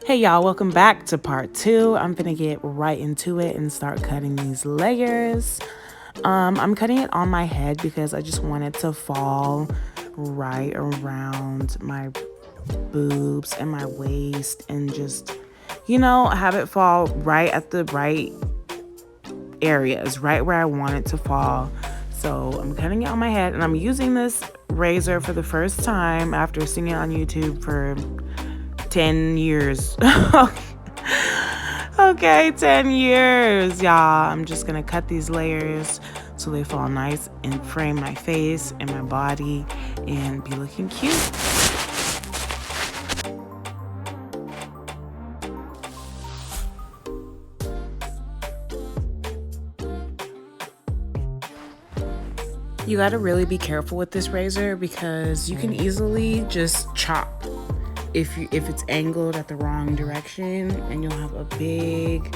Hey y'all, welcome back to part two. I'm gonna get right into it and start cutting these layers. I'm cutting it on my head because I just want it to fall right around my boobs and my waist and just, have it fall right at the right areas, right where I want it to fall. So I'm cutting it on my head and I'm using this razor for the first time after seeing it on YouTube for 10 years. Okay, 10 years, y'all. I'm just gonna cut these layers so they fall nice and frame my face and my body and be looking cute. You gotta really be careful with this razor because you can easily just chop if it's angled at the wrong direction, and you'll have a big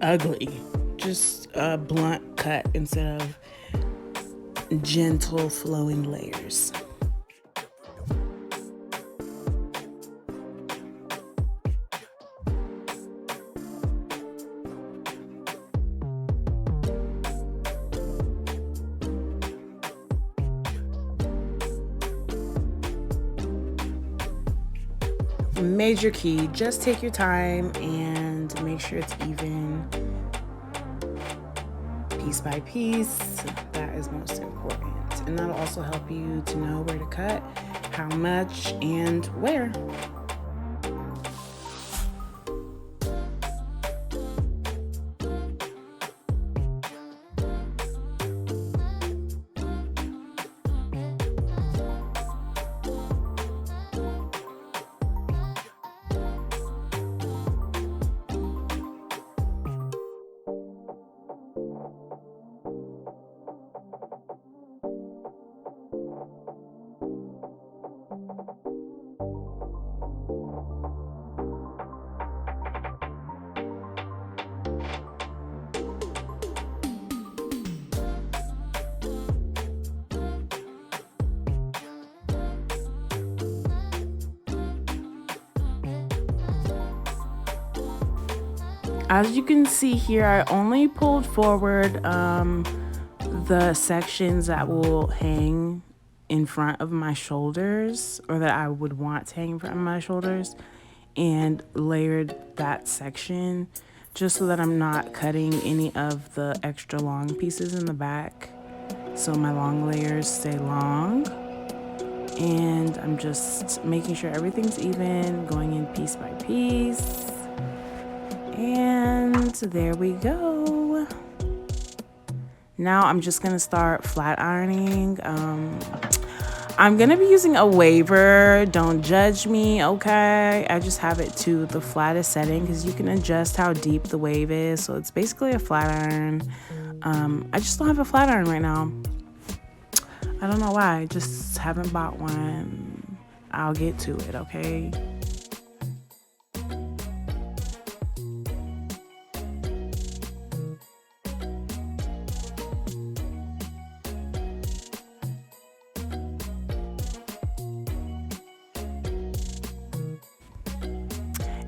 ugly, just a blunt cut instead of gentle flowing layers. Major key, just take your time and make sure it's even, piece by piece. That is most important, and that'll also help you to know where to cut, how much, and where. As you can see here, I only pulled forward the sections that will hang in front of my shoulders, or that I would want to hang in front of my shoulders, and layered that section just so that I'm not cutting any of the extra long pieces in the back, so my long layers stay long. And I'm just making sure everything's even, going in piece by piece. And there we go. Now I'm just gonna start flat ironing. I'm gonna be using a waver. Don't judge me, okay? I just have it to the flattest setting because you can adjust how deep the wave is. So it's basically a flat iron. I just don't have a flat iron right now. I don't know why. I just haven't bought one. I'll get to it, okay?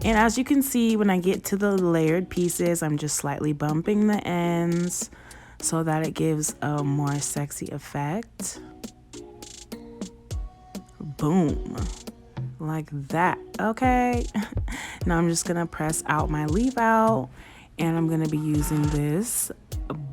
And as you can see, when I get to the layered pieces, I'm just slightly bumping the ends so that it gives a more sexy effect. Boom. Like that, okay? Now I'm just gonna press out my leave out, and I'm gonna be using this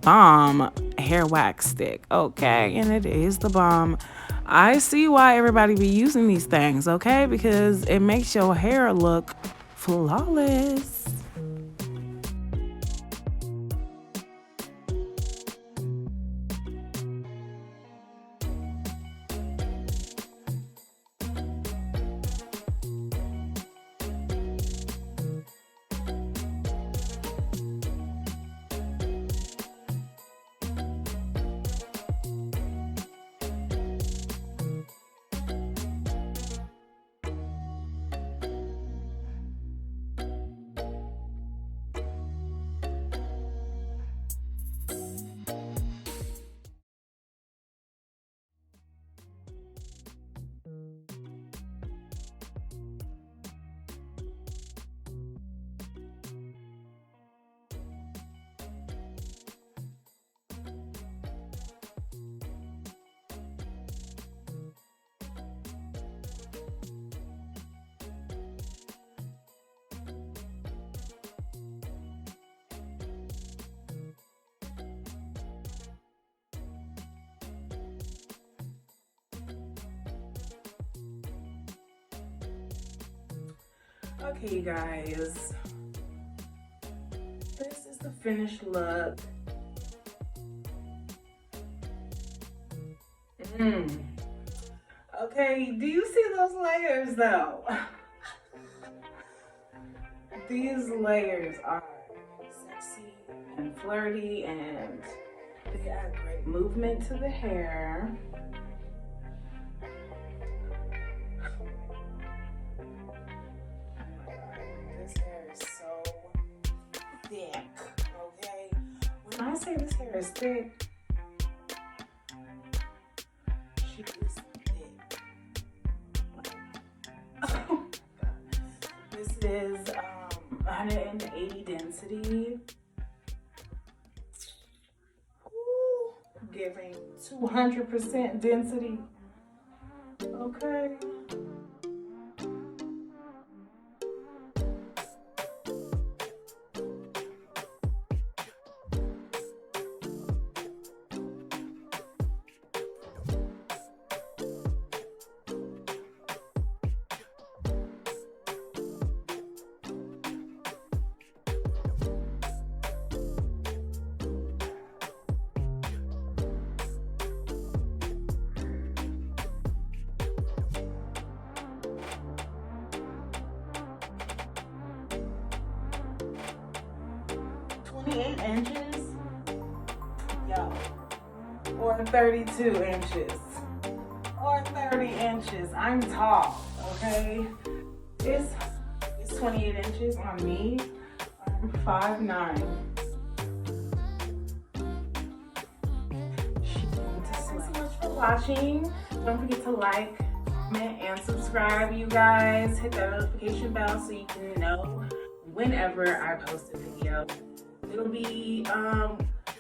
bomb hair wax stick, okay? And it is the bomb. I see why everybody be using these things, okay? Because it makes your hair look flawless. Okay, you guys, this is the finished look. Okay, do you see those layers though? These layers are sexy and flirty, and they add great movement to the hair. This hair is so thick, okay? When I say this hair is thick, she is thick. This is 180 density. Ooh, giving 200% density. Okay. Inches, yo, or 32 inches, or 30 inches. I'm tall, okay? It's 28 inches on me. I'm 5'9". Thanks so much for watching. Don't forget to like, comment, and subscribe, you guys. Hit that notification bell so you can know whenever I post a video. It'll be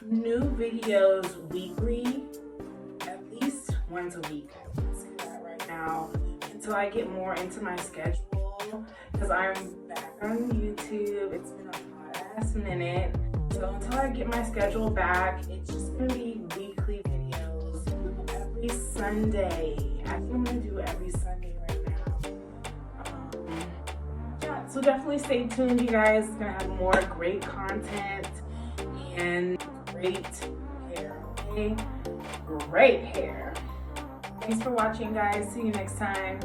new videos weekly, at least once a week. I can say that right now until I get more into my schedule, because I'm back on YouTube. It's been a hot ass minute. So until I get my schedule back, it's just gonna be weekly videos every Sunday. I think I'm gonna do every Sunday right now. Yeah, so definitely stay tuned, you guys. It's gonna have more great content and great hair, okay? Great hair. Thanks for watching, guys. See you next time.